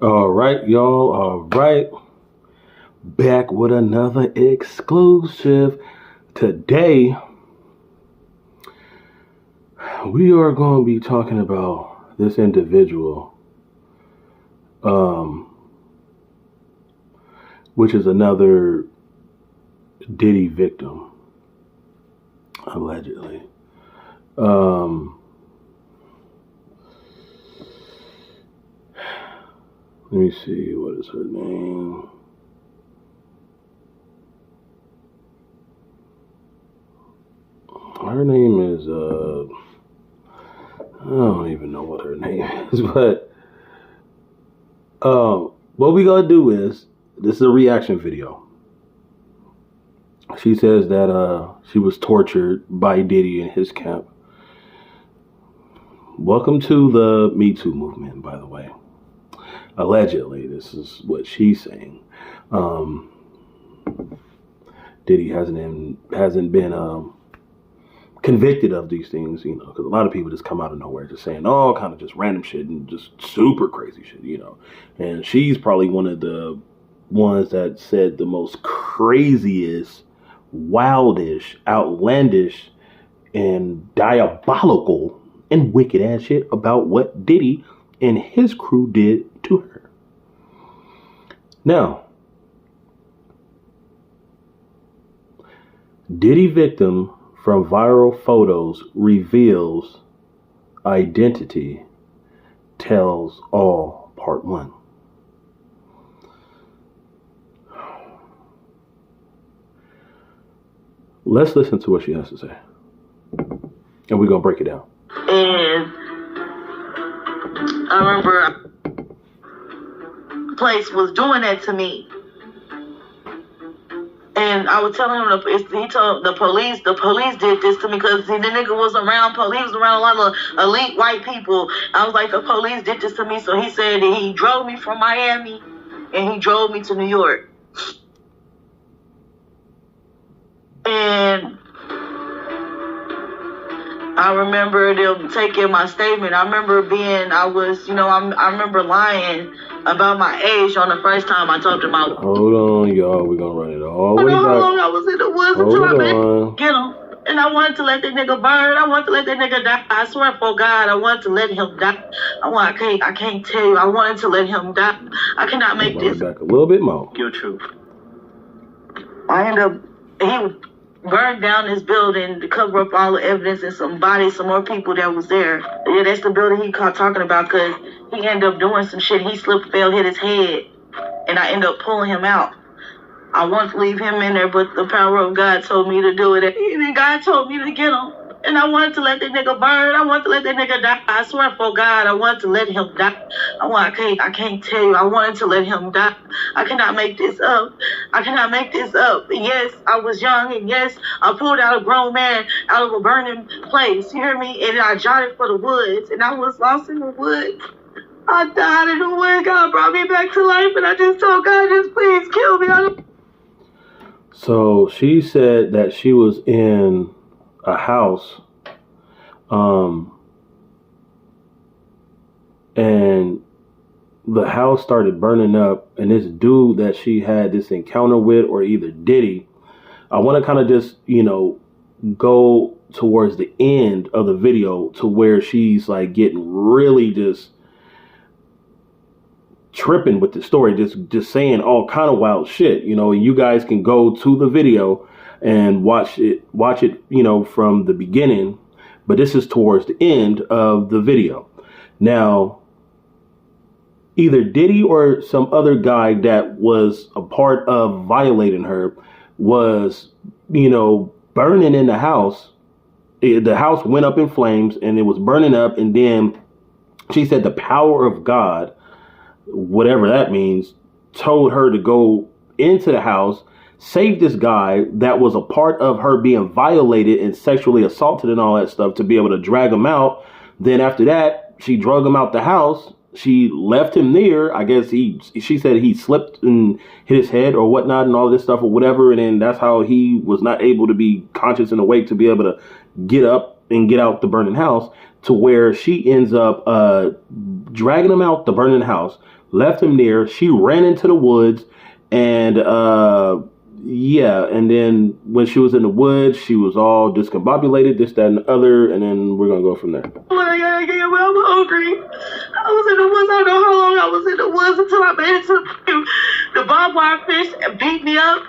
All right, y'all. All right. Back with another exclusive. Today, we are going to be talking about this individual, which is another Diddy victim, allegedly. Let me see, what is her name? Her name is, I don't even know what her name is, but what we gonna do is, this is a reaction video. She says that she was tortured by Diddy in his camp. Welcome to the Me Too movement, by the way. Allegedly, this is what she's saying. Diddy hasn't been convicted of these things, you know, because a lot of people just come out of nowhere just saying all kind of just random shit and just super crazy shit, you know. And she's probably one of the ones that said the most craziest, wildish, outlandish, and diabolical and wicked ass shit about what Diddy and his crew did to her. Now, Diddy victim from viral photos reveals identity, tells all, part 1. Let's listen to what she has to say. And we're going to break it down. And I remember the place was doing that to me. And I was telling him, he told the police did this to me because the nigga was around, he was around a lot of elite white people. I was like, the police did this to me. So he said that he drove me from Miami and he drove me to New York. And I remember them taking my statement. I remember I remember lying about my age on the first time I talked about. Hold on, y'all. We're going to run it all the way back. How long I was in the woods until I met get him. And I wanted to let that nigga burn. I wanted to let that nigga die. I swear for God, I wanted to let him die. I can't tell you. I wanted to let him die. I cannot make this. Back a little bit more. Your truth. He burned down his building to cover up all the evidence and some more people that was there. Yeah, that's the building he caught talking about because he ended up doing some shit. He slipped, fell, hit his head, and I ended up pulling him out. I wanted to leave him in there, but the power of God told me to do it. And God told me to get him. And I wanted to let that nigga burn. I wanted to let that nigga die. I swear for God, I wanted to let him die. I can't tell you. I wanted to let him die. I cannot make this up. I cannot make this up. Yes, I was young, and yes, I pulled out a grown man out of a burning place. You hear me? And I jotted for the woods, and I was lost in the woods. I died in the woods. God brought me back to life, and I just told God, just please kill me. So she said that she was in a house, and the house started burning up, and this dude that she had this encounter with, or either Diddy, I want to kind of just, go towards the end of the video to where she's like getting really just tripping with the story, just saying all kind of wild shit, you guys can go to the video and watch it, from the beginning, but this is towards the end of the video. Now, either Diddy or some other guy that was a part of violating her was, burning in the house. The house went up in flames and it was burning up. And then she said the power of God, whatever that means, told her to go into the house, save this guy that was a part of her being violated and sexually assaulted and all that stuff, to be able to drag him out. Then after that, she drug him out the house. She left him there. I guess she said he slipped and hit his head or whatnot and all this stuff or whatever. And then that's how he was not able to be conscious and awake to be able to get up and get out the burning house. to where she ends up dragging him out the burning house, left him there. She ran into the woods, and and then when she was in the woods, she was all discombobulated, this, that, and the other, and then we're gonna go from there. Well, yeah, I'm hungry. I was in the woods. I don't know how long I was in the woods until I made it to the barbed wire fish and beat me up.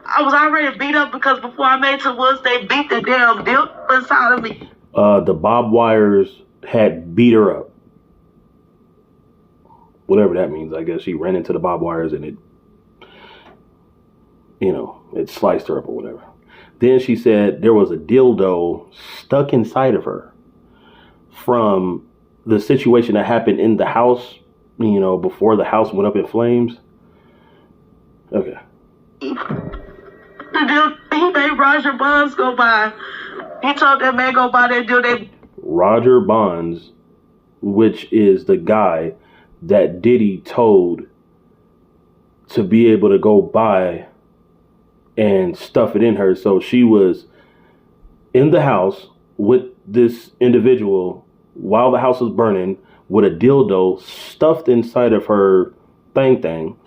I was already beat up because before I made it to the woods, they beat the damn dick inside of me. The barbed wires had beat her up. Whatever that means, I guess she ran into the barbed wires and it sliced her up or whatever. Then she said there was a dildo stuck inside of her from the situation that happened in the house, before the house went up in flames. Okay. He made Roger Bonds go by. He told that man go by that dildo. Roger Bonds, which is the guy that Diddy told to be able to go by and stuff it in her. So she was in the house with this individual while the house was burning with a dildo stuffed inside of her thing.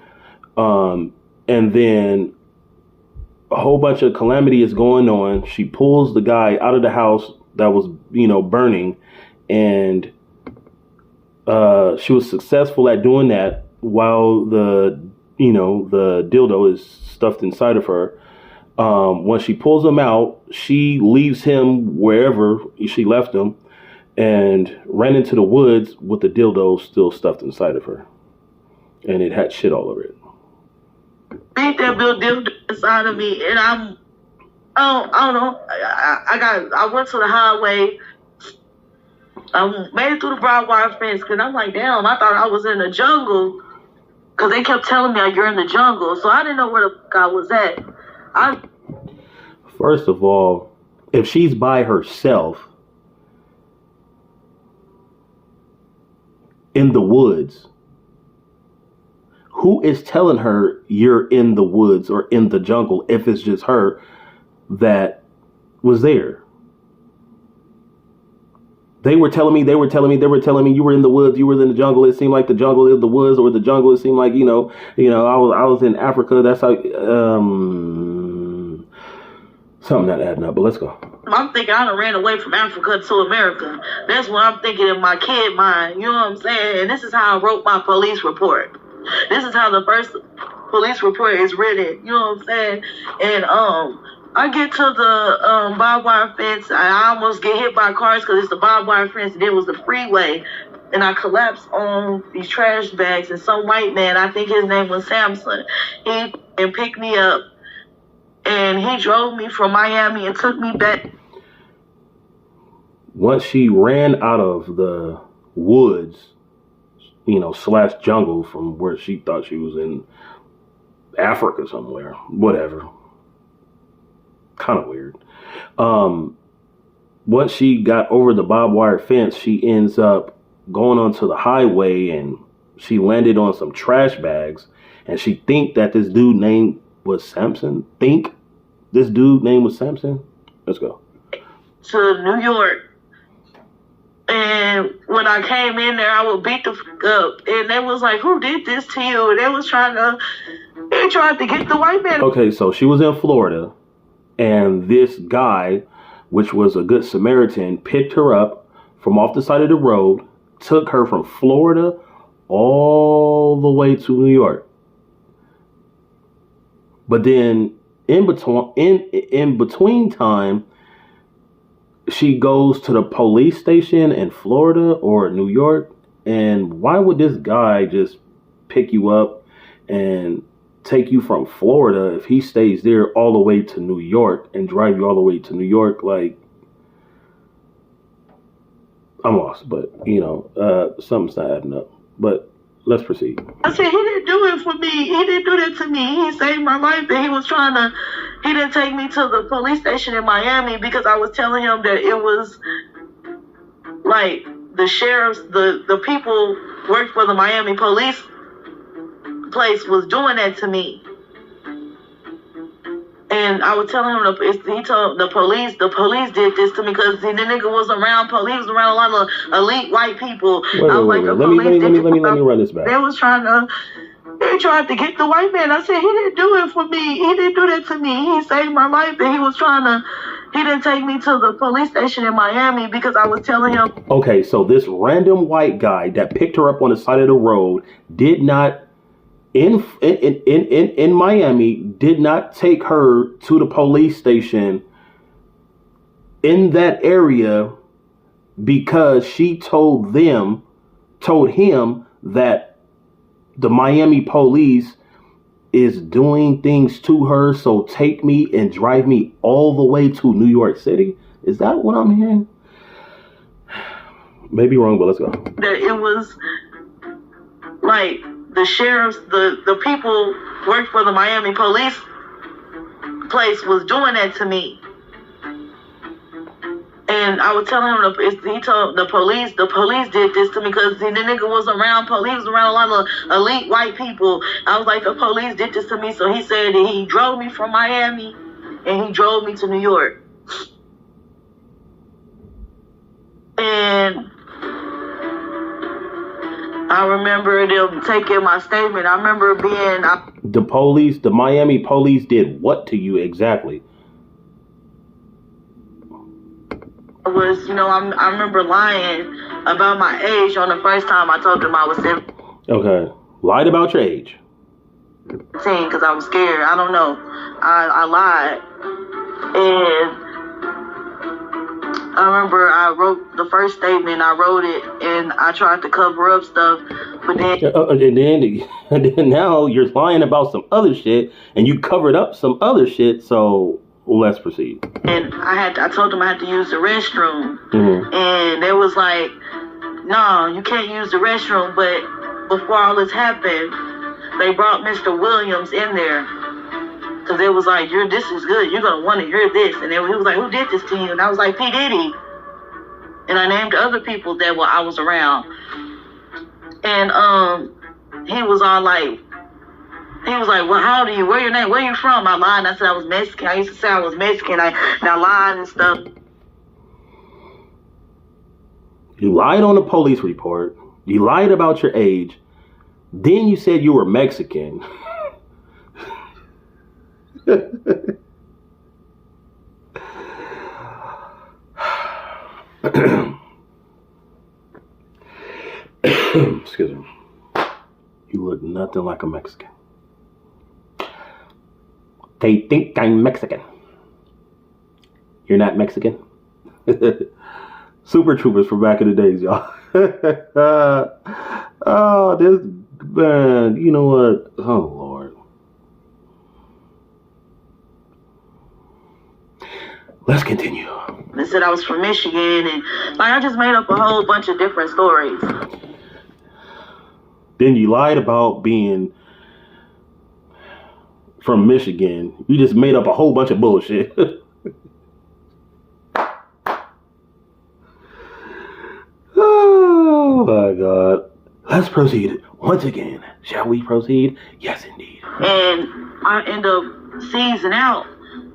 And then a whole bunch of calamity is going on. She pulls the guy out of the house that was, burning, and she was successful at doing that while the dildo is stuffed inside of her. When she pulls him out, she leaves him wherever she left him and ran into the woods with the dildo still stuffed inside of her. And it had shit all over it. Beat that dildo inside of me, and I don't know. I went to the highway. I made it through the barbed wire fence because I'm like, damn, I thought I was in the jungle because they kept telling me you're in the jungle, so I didn't know where the fuck I was at. First of all, if she's by herself in the woods, who is telling her you're in the woods or in the jungle if it's just her that was there? They were telling me you were in the woods, you were in the jungle. It seemed like the jungle is the woods, or the jungle, it seemed like, I was in Africa. That's how, something not adding up, but let's go. I'm thinking I done ran away from Africa to America. That's what I'm thinking in my kid mind. You know what I'm saying? And this is how I wrote my police report. This is how the first police report is written. You know what I'm saying? And I get to the barbed wire fence. I almost get hit by cars because it's the barbed wire fence. And it was the freeway. And I collapsed on these trash bags. And some white man, I think his name was Samson, he picked me up. And he drove me from Miami and took me back. Once she ran out of the woods, / jungle from where she thought she was in Africa somewhere, whatever. Kind of weird. Once she got over the barbed wire fence, she ends up going onto the highway and she landed on some trash bags. And she think that this dude named was Samson. Let's go. To New York. And when I came in there, I would beat the fuck up. And they was like, who did this to you? And they tried to get the white man. Okay, so she was in Florida. And this guy, which was a good Samaritan, picked her up from off the side of the road, took her from Florida all the way to New York. But then in between time, she goes to the police station in Florida or New York. And why would this guy just pick you up and take you from Florida if he stays there all the way to New York and drive you all the way to New York? Like, I'm lost, but something's not adding up. But let's proceed. I said, he didn't do it for me. He didn't do that to me. He saved my life. And he didn't take me to the police station in Miami because I was telling him that it was like the sheriffs, the people worked for the Miami police place was doing that to me. And I was telling him, he told the police did this to me because the nigga was around police, he was around a lot of elite white people. Wait. Let me run this back. They tried to get the white man. I said, he didn't do it for me. He didn't do that to me. He saved my life, and he didn't take me to the police station in Miami because I was telling him. Okay, so this random white guy that picked her up on the side of the road did not, in Miami, did not take her to the police station in that area because she told him that the Miami police is doing things to her, so take me and drive me all the way to New York City? Is that what I'm hearing? Maybe wrong, but let's go. That it was like the sheriffs, the people worked for the Miami police place was doing that to me. And I was telling him, he told the police did this to me because the nigga was around police, he was around a lot of elite white people. I was like, the police did this to me. So he said that he drove me from Miami and he drove me to New York. And I remember them taking my statement. I remember the Miami police did what to you exactly? I remember lying about my age on the first time I told them I was 17. Okay. Lied about your age. Because I was scared. I don't know. I lied. And I remember I wrote the first statement. I wrote it and I tried to cover up stuff. But then... and then now you're lying about some other shit and you covered up some other shit, so... Let's proceed. And I told them I had to use the restroom. Mm-hmm. And they was like, no, you can't use the restroom. But before all this happened, they brought Mr. Williams in there. Because they was like, this is good. You're going to want to hear this. And he was like, who did this to you? And I was like, P. Diddy. And I named other people that I was around. And he was all like, well, how old are you? Where your name? Where you from? I lied. I said I was Mexican. I used to say I was Mexican. I lied and stuff. You lied on the police report. You lied about your age. Then you said you were Mexican. Excuse me. You look nothing like a Mexican. They think I'm Mexican. You're not Mexican? Super Troopers from back in the days, y'all. Oh, this man, you know what? Oh, Lord. Let's continue. They said I was from Michigan, and I just made up a whole bunch of different stories. Then you lied about being from Michigan. You just made up a whole bunch of bullshit. Oh my God. Let's proceed once again. Shall we proceed? Yes, indeed. And I end up seizing out.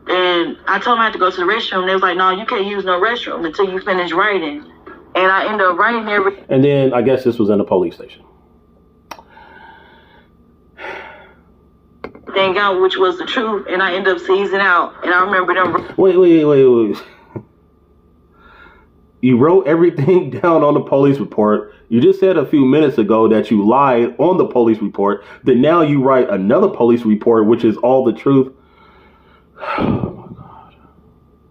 And I told them I had to go to the restroom. They was like, no, you can't use no restroom until you finish writing. And I ended up writing everything. And then I guess this was in a police station. Thing out, which was the truth, and I ended up seizing out. And I remember them. Wait. You wrote everything down on the police report. You just said a few minutes ago that you lied on the police report. Then now you write another police report, which is all the truth. Oh my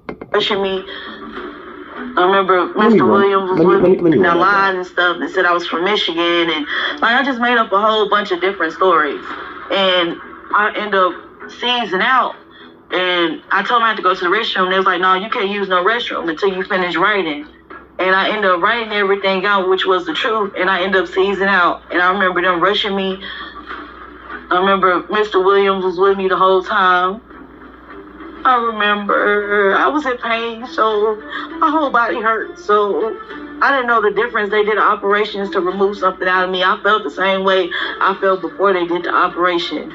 God. Pushing me. I remember Mr. Williams was with me, and I lied and stuff and said I was from Michigan, and I just made up a whole bunch of different stories. And I ended up seizing out, and I told them I had to go to the restroom. They was like, no, you can't use no restroom until you finish writing. And I ended up writing everything out, which was the truth, and I ended up seizing out. And I remember them rushing me. I remember Mr. Williams was with me the whole time. I remember I was in pain, so my whole body hurt. So I didn't know the difference. They did operations to remove something out of me. I felt the same way I felt before they did the operation.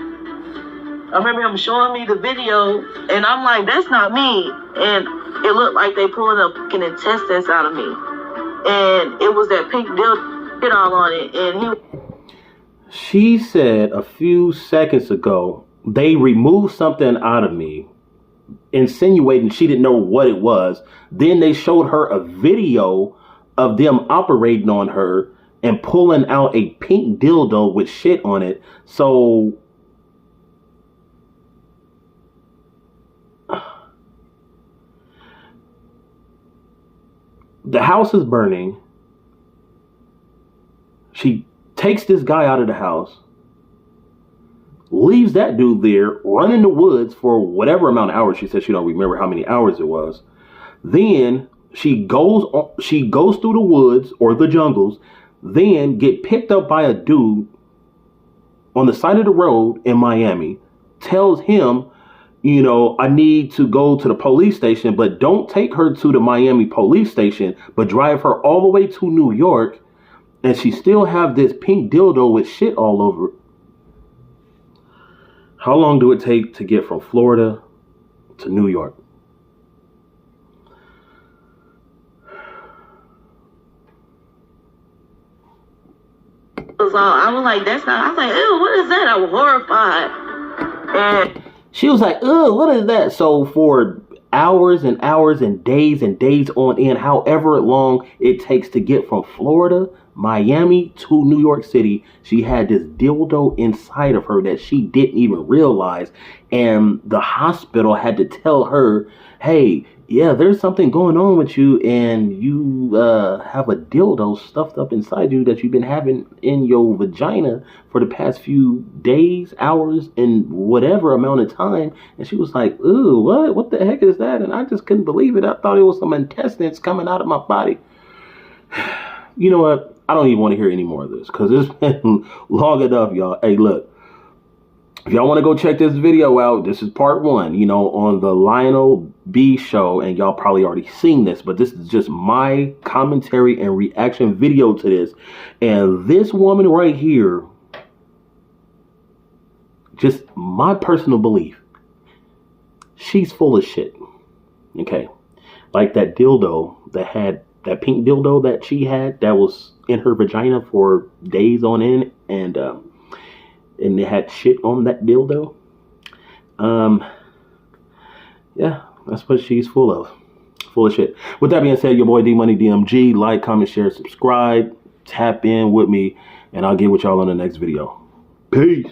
I remember him showing me the video, and I'm like, that's not me. And it looked like they pulling up fucking intestines out of me. And it was that pink dildo all on it. And she said a few seconds ago, they removed something out of me, insinuating she didn't know what it was. Then they showed her a video of them operating on her and pulling out a pink dildo with shit on it. So the house is burning. She takes this guy out of the house, leaves that dude there, run in the woods for whatever amount of hours. She said she don't remember how many hours it was. Then she goes through the woods or the jungles, then get picked up by a dude on the side of the road in Miami, tells him, you know, I need to go to the police station, but don't take her to the Miami police station, but drive her all the way to New York. And she still have this pink dildo with shit all over it. How long do it take to get from Florida to New York? I was like, that's not, I was like, ew, what is that? I was horrified. And she was like, ugh, what is that? So for hours and hours and days on end, however long it takes to get from Florida, Miami to New York City, she had this dildo inside of her that she didn't even realize. And the hospital had to tell her, hey, yeah, there's something going on with you, and you have a dildo stuffed up inside you that you've been having in your vagina for the past few days, hours, and whatever amount of time. And she was like, ooh, what the heck is that? And I just couldn't believe it. I thought it was some intestines coming out of my body. You know what? I don't even want to hear any more of this because it's been long enough, y'all. Hey, look. If y'all want to go check this video out, this is part 1, you know, on the Lionel B show, and y'all probably already seen this, but this is just my commentary and reaction video to this. And this woman right here, just my personal belief, she's full of shit. Okay. Like that dildo that had, that pink dildo that she had that was in her vagina for days on end, and it had shit on that dildo. Yeah, that's what she's full of. Full of shit. With that being said, your boy D Money DMG. Like, comment, share, subscribe. Tap in with me, and I'll get with y'all on the next video. Peace.